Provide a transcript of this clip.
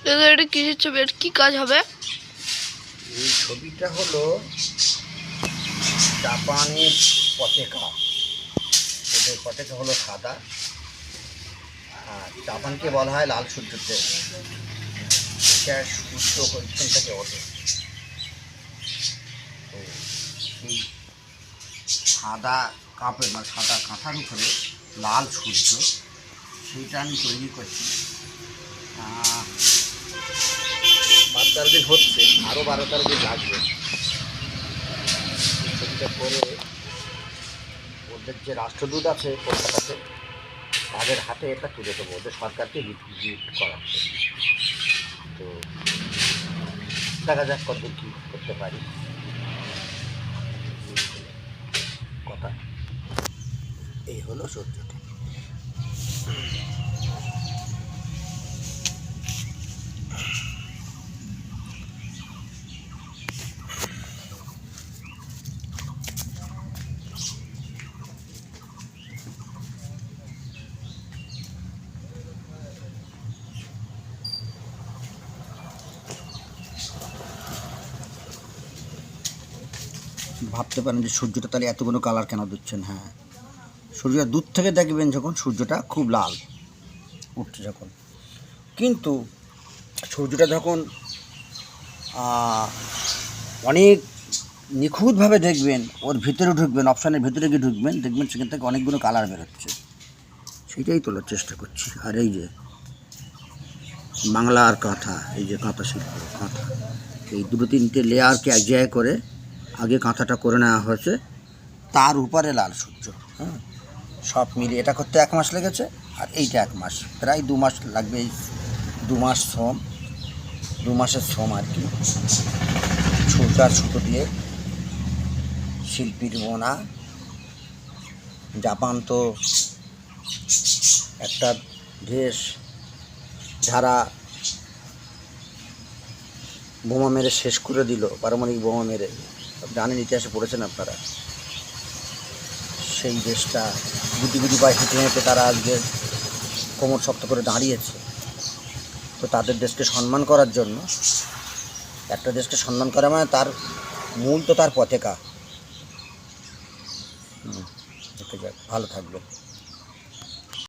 এটা কিসের ছবি? এর কি কাজ হবে? এই ছবিটা হলো জাপানের পতাকা। ওদের পতাকা হলো সাদা, আর জাপানকে বলা হয় লাল সূর্যতে। এটা সূর্য ওইখান থেকে ওঠে। তো সেই সাদা কাপড় মানে সাদা কাঁথার উপরে লাল সূর্য, সেইটা আমি তৈরি করছি। 12-13 দিন হচ্ছে, আরও 12-13 দিন লাগবে। ছবিটা করে ওদের যে রাষ্ট্রদূত আছে কলকাতাতে, তাদের হাতে এটা তুলে দেবো, ওদের সরকারকে গিফট করাচ্ছে। তো দেখা যাক কতদূর কী করতে পারি। কথা এই হলো সত্যটা। ভাবতে পারেন যে সূর্যটা তাহলে এতগুলো কালার কেন দিচ্ছেন? হ্যাঁ, সূর্যটা দূর থেকে দেখবেন যখন সূর্যটা খুব লাল উঠছে যখন, কিন্তু সূর্যটা যখন অনেক নিখুঁতভাবে দেখবেন, ওর ভিতরে ঢুকবেন, অপশানের ভিতরে গিয়ে ঢুকবেন, দেখবেন সেখান থেকে অনেকগুলো কালার বেরোচ্ছে। সেটাই তোলার চেষ্টা করছি। আর এই যে বাংলার কাঁথা, এই যে কাঁথা শিল্প কাঁথা, এই 2-3টে লেয়ারকে এক জায়গায় করে আগে কাঁথাটা করে নেওয়া হয়েছে, তার উপরে লাল সূর্য। হ্যাঁ, সব মিলিয়ে এটা করতে 1 মাস লেগেছে, আর এইটা 1 মাস, প্রায় 2 মাস লাগবে। এই 2 মাস শ্রম, 2 মাসের শ্রম আর কি। সুতো আর সুতো দিয়ে শিল্পীর বোনা। জাপান তো একটা দেশ যারা বোমা মেরে শেষ করে দিল, পারমাণবিক বোমা মেরে, জানেন, ইতিহাসে পড়েছেন আপনারা। সেই দেশটা গুটি গুটি পায়ে হেঁটে হেঁটে তারা আজকে কোমর শক্ত করে দাঁড়িয়েছে। তো তাদের দেশকে সম্মান করার জন্য, একটা দেশকে সম্মান করা মানে তার মূল তো তার পতাকা। দেখে যাক, ভালো থাকবে।